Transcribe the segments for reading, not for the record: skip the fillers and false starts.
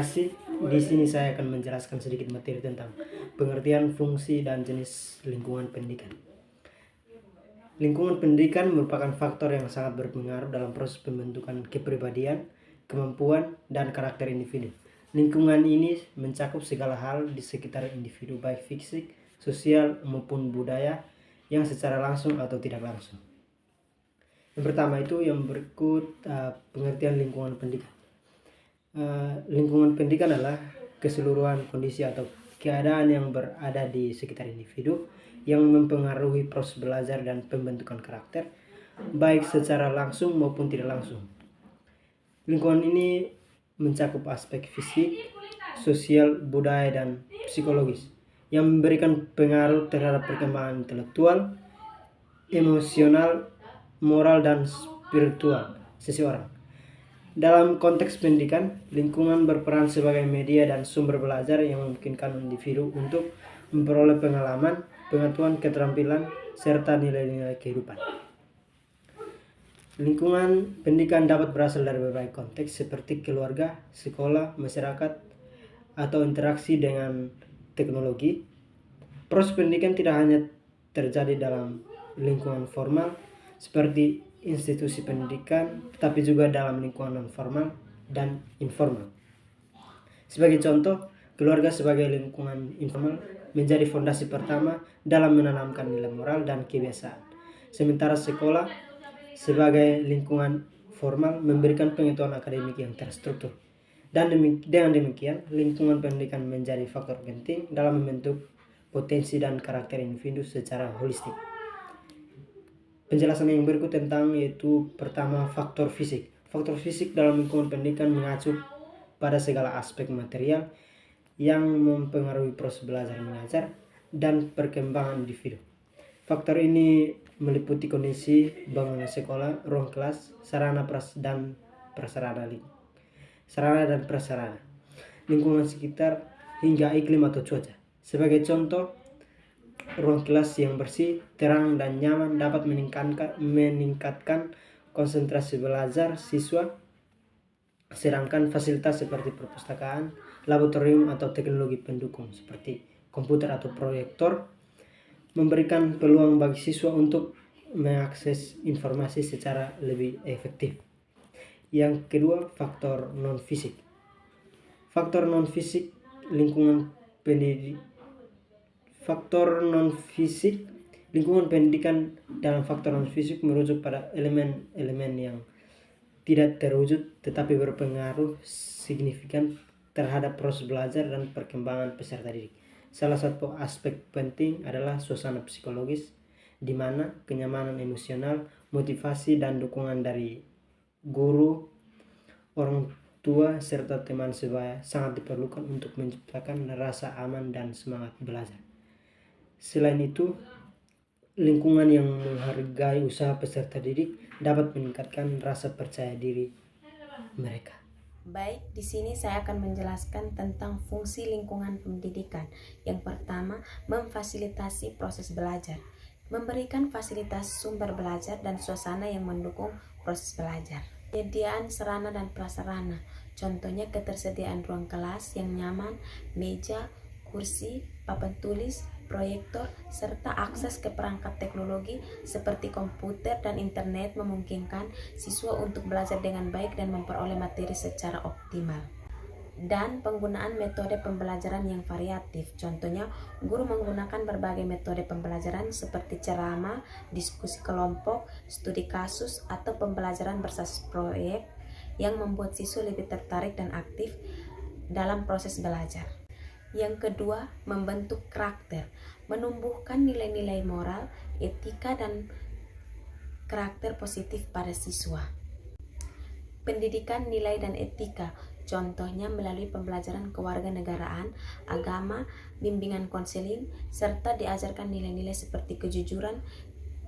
kasih. Di sini saya akan menjelaskan sedikit materi tentang pengertian, fungsi, dan jenis lingkungan pendidikan. Lingkungan pendidikan merupakan faktor yang sangat berpengaruh dalam proses pembentukan kepribadian, kemampuan, dan karakter individu. Lingkungan ini mencakup segala hal di sekitar individu, baik fisik, sosial, maupun budaya, yang secara langsung atau tidak langsung. Yang pertama itu yang berikut pengertian lingkungan pendidikan. Lingkungan pendidikan adalah keseluruhan kondisi atau keadaan yang berada di sekitar individu yang mempengaruhi proses belajar dan pembentukan karakter, baik secara langsung maupun tidak langsung. Lingkungan ini mencakup aspek fisik, sosial, budaya, dan psikologis yang memberikan pengaruh terhadap perkembangan intelektual, emosional, moral, dan spiritual seseorang. Dalam konteks pendidikan, lingkungan berperan sebagai media dan sumber belajar yang memungkinkan individu untuk memperoleh pengalaman, pengetahuan, keterampilan, serta nilai-nilai kehidupan. Lingkungan pendidikan dapat berasal dari berbagai konteks seperti keluarga, sekolah, masyarakat, atau interaksi dengan teknologi. Proses pendidikan tidak hanya terjadi dalam lingkungan formal seperti institusi pendidikan, tetapi juga dalam lingkungan non-formal dan informal. Sebagai contoh, keluarga sebagai lingkungan informal menjadi fondasi pertama dalam menanamkan nilai moral dan kebiasaan. Sementara sekolah sebagai lingkungan formal memberikan pengetahuan akademik yang terstruktur. Dan dengan demikian, lingkungan pendidikan menjadi faktor penting dalam membentuk potensi dan karakter individu secara holistik. Penjelasan yang berikut tentang yaitu pertama, faktor fisik. Faktor fisik dalam lingkungan pendidikan mengacu pada segala aspek material yang mempengaruhi proses belajar mengajar dan perkembangan individu. Faktor ini meliputi kondisi bangunan sekolah, ruang kelas, sarana dan prasarana, lingkungan sekitar, hingga iklim atau cuaca. Sebagai contoh, ruang kelas yang bersih, terang, dan nyaman dapat meningkatkan konsentrasi belajar siswa, sedangkan fasilitas seperti perpustakaan, laboratorium, atau teknologi pendukung seperti komputer atau proyektor memberikan peluang bagi siswa untuk mengakses informasi secara lebih efektif. Yang kedua, faktor non-fisik. Faktor non-fisik lingkungan pendidikan. Faktor non-fisik lingkungan pendidikan dalam faktor non-fisik merujuk pada elemen-elemen yang tidak terwujud tetapi berpengaruh signifikan terhadap proses belajar dan perkembangan peserta didik. Salah satu aspek penting adalah suasana psikologis, di mana kenyamanan emosional, motivasi, dan dukungan dari guru, orang tua, serta teman sebaya sangat diperlukan untuk menciptakan rasa aman dan semangat belajar. Selain itu, lingkungan yang menghargai usaha peserta didik dapat meningkatkan rasa percaya diri mereka. Baik, di sini saya akan menjelaskan tentang fungsi lingkungan pendidikan. Yang pertama, memfasilitasi proses belajar. Memberikan fasilitas sumber belajar dan suasana yang mendukung proses belajar. Penyediaan sarana dan prasarana. Contohnya ketersediaan ruang kelas yang nyaman, meja, kursi, papan tulis, proyektor, serta akses ke perangkat teknologi seperti komputer dan internet memungkinkan siswa untuk belajar dengan baik dan memperoleh materi secara optimal. Dan penggunaan metode pembelajaran yang variatif. Contohnya, guru menggunakan berbagai metode pembelajaran seperti ceramah, diskusi kelompok, studi kasus, atau pembelajaran berbasis proyek yang membuat siswa lebih tertarik dan aktif dalam proses belajar. Yang kedua, membentuk karakter, menumbuhkan nilai-nilai moral, etika, dan karakter positif pada siswa. Pendidikan nilai dan etika, contohnya melalui pembelajaran kewarganegaraan, agama, bimbingan konseling, serta diajarkan nilai-nilai seperti kejujuran,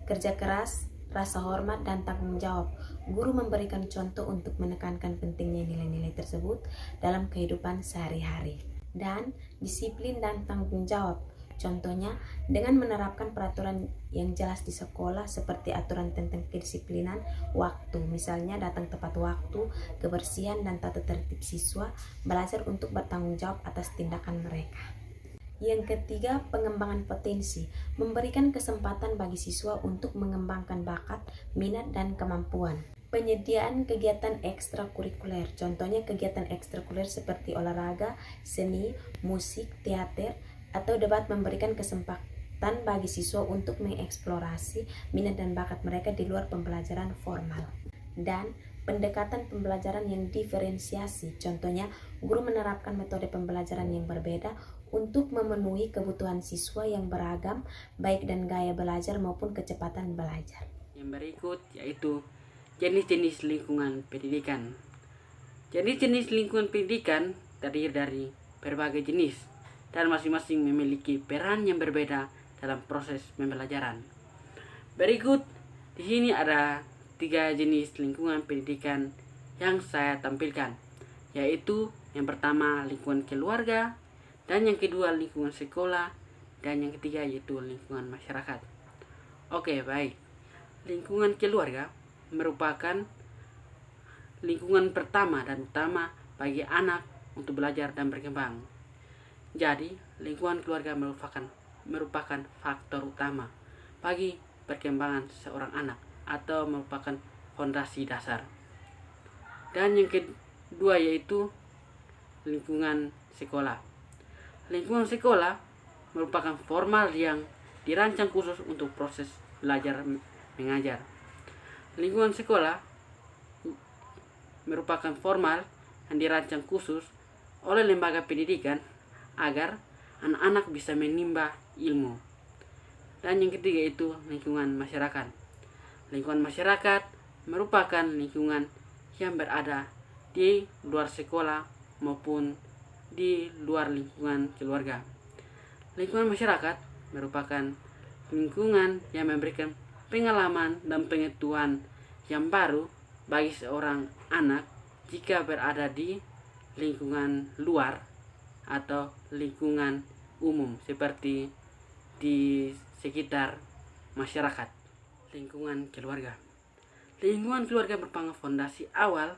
kerja keras, rasa hormat, dan tanggung jawab. Guru memberikan contoh untuk menekankan pentingnya nilai-nilai tersebut dalam kehidupan sehari-hari. Dan disiplin dan tanggung jawab, contohnya Dengan menerapkan peraturan yang jelas di sekolah seperti aturan tentang kedisiplinan waktu, misalnya datang tepat waktu, kebersihan dan tata tertib siswa, belajar untuk bertanggung jawab atas tindakan mereka. Yang ketiga, pengembangan potensi, memberikan kesempatan bagi siswa untuk mengembangkan bakat, minat, dan kemampuan. Penyediaan kegiatan ekstrakurikuler, contohnya kegiatan ekstrakurikuler seperti olahraga, seni, musik, teater, atau debat memberikan kesempatan bagi siswa untuk mengeksplorasi minat dan bakat mereka di luar pembelajaran formal. Dan pendekatan pembelajaran yang diferensiasi, contohnya guru menerapkan metode pembelajaran yang berbeda untuk memenuhi kebutuhan siswa yang beragam, baik dan gaya belajar maupun kecepatan belajar. Yang berikut yaitu jenis-jenis lingkungan pendidikan. Jenis-jenis lingkungan pendidikan terdiri dari berbagai jenis dan masing-masing memiliki peran yang berbeda dalam proses pembelajaran. Berikut di sini ada 3 jenis lingkungan pendidikan yang saya tampilkan, yaitu yang pertama lingkungan keluarga, dan yang kedua lingkungan sekolah, dan yang ketiga yaitu lingkungan masyarakat. Oke, baik. Lingkungan keluarga merupakan lingkungan pertama dan utama bagi anak untuk belajar dan berkembang. Jadi, lingkungan keluarga merupakan faktor utama bagi perkembangan seorang anak atau merupakan fondasi dasar. Dan yang kedua yaitu lingkungan sekolah. Lingkungan sekolah merupakan formal yang dirancang khusus untuk proses belajar mengajar. Lingkungan sekolah merupakan formal yang dirancang khusus oleh lembaga pendidikan agar anak-anak bisa menimba ilmu. Dan yang ketiga itu lingkungan masyarakat. Lingkungan masyarakat merupakan lingkungan yang berada di luar sekolah maupun di luar lingkungan keluarga. Lingkungan masyarakat merupakan lingkungan yang memberikan pengalaman dan pengetahuan yang baru bagi seorang anak jika berada di lingkungan luar atau lingkungan umum seperti di sekitar masyarakat. Lingkungan keluarga. Lingkungan keluarga merupakan fondasi awal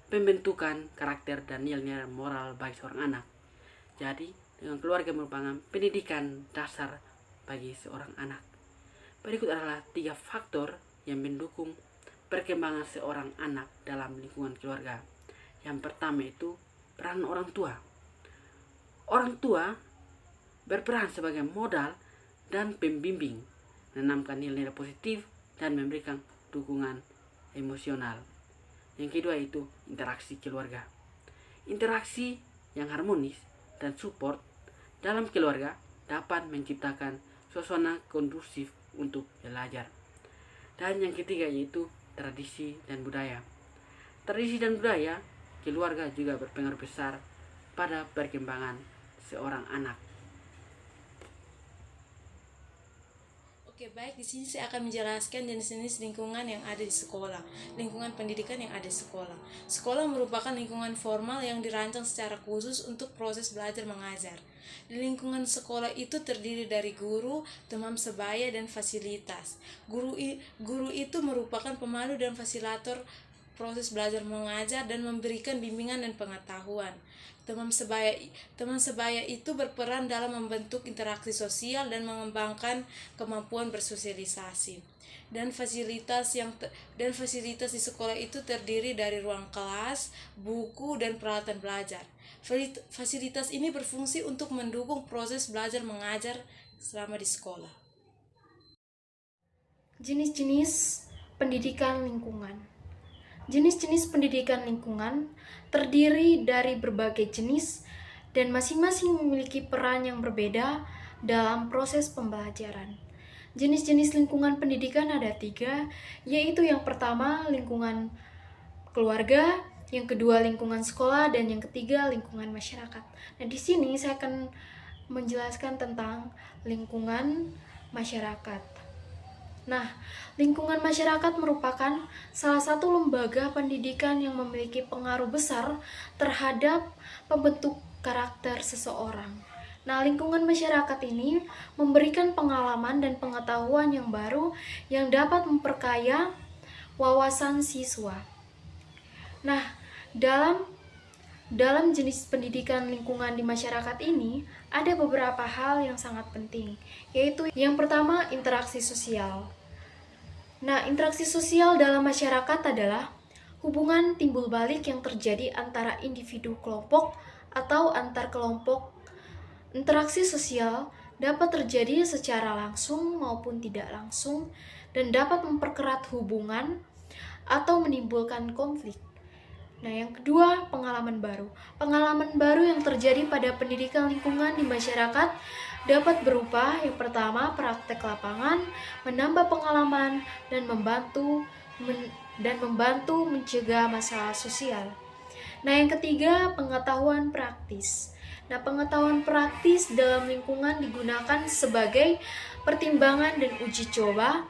pembentukan karakter dan nilai moral bagi seorang anak. Jadi, lingkungan keluarga merupakan pendidikan dasar bagi seorang anak. Berikut adalah 3 faktor yang mendukung perkembangan seorang anak dalam lingkungan keluarga. Yang pertama itu peran orang tua. Orang tua berperan sebagai modal dan pembimbing, menanamkan nilai-nilai positif dan memberikan dukungan emosional. Yang kedua itu interaksi keluarga. Interaksi yang harmonis dan support dalam keluarga dapat menciptakan suasana kondusif untuk belajar. Dan yang ketiga yaitu tradisi dan budaya. Tradisi dan budaya keluarga juga berpengaruh besar pada perkembangan seorang anak. Oke, baik, di sini saya akan menjelaskan jenis-jenis lingkungan yang ada di sekolah, lingkungan pendidikan yang ada di sekolah. Sekolah merupakan lingkungan formal yang dirancang secara khusus untuk proses belajar mengajar. Di lingkungan sekolah itu terdiri dari guru, teman sebaya, dan fasilitas. Guru itu merupakan pemandu dan fasilitator proses belajar mengajar dan memberikan bimbingan dan pengetahuan. Teman sebaya itu berperan dalam membentuk interaksi sosial dan mengembangkan kemampuan bersosialisasi. Dan fasilitas di sekolah itu terdiri dari ruang kelas, buku, dan peralatan belajar. Fasilitas ini berfungsi untuk mendukung proses belajar mengajar selama di sekolah. Jenis-jenis pendidikan lingkungan. Jenis-jenis pendidikan lingkungan terdiri dari berbagai jenis dan masing-masing memiliki peran yang berbeda dalam proses pembelajaran. Jenis-jenis lingkungan pendidikan ada 3, yaitu yang pertama lingkungan keluarga, yang kedua lingkungan sekolah, dan yang ketiga lingkungan masyarakat. Nah, di sini saya akan menjelaskan tentang lingkungan masyarakat. Nah, lingkungan masyarakat merupakan salah satu lembaga pendidikan yang memiliki pengaruh besar terhadap pembentuk karakter seseorang. Nah, lingkungan masyarakat ini memberikan pengalaman dan pengetahuan yang baru yang dapat memperkaya wawasan siswa. Nah, dalam jenis pendidikan lingkungan di masyarakat ini, ada beberapa hal yang sangat penting, yaitu yang pertama, interaksi sosial. Nah, interaksi sosial dalam masyarakat adalah hubungan timbul balik yang terjadi antara individu kelompok atau antar kelompok. Interaksi sosial dapat terjadi secara langsung maupun tidak langsung dan dapat mempererat hubungan atau menimbulkan konflik. Nah, yang kedua, pengalaman baru. Pengalaman baru yang terjadi pada pendidikan lingkungan di masyarakat dapat berupa yang pertama, praktek lapangan, menambah pengalaman dan membantu mencegah masalah sosial. Nah, yang ketiga, pengetahuan praktis. Nah, pengetahuan praktis dalam lingkungan digunakan sebagai pertimbangan dan uji coba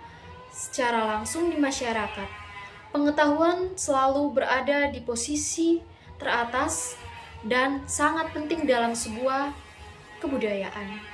secara langsung di masyarakat. Pengetahuan selalu berada di posisi teratas dan sangat penting dalam sebuah kebudayaan.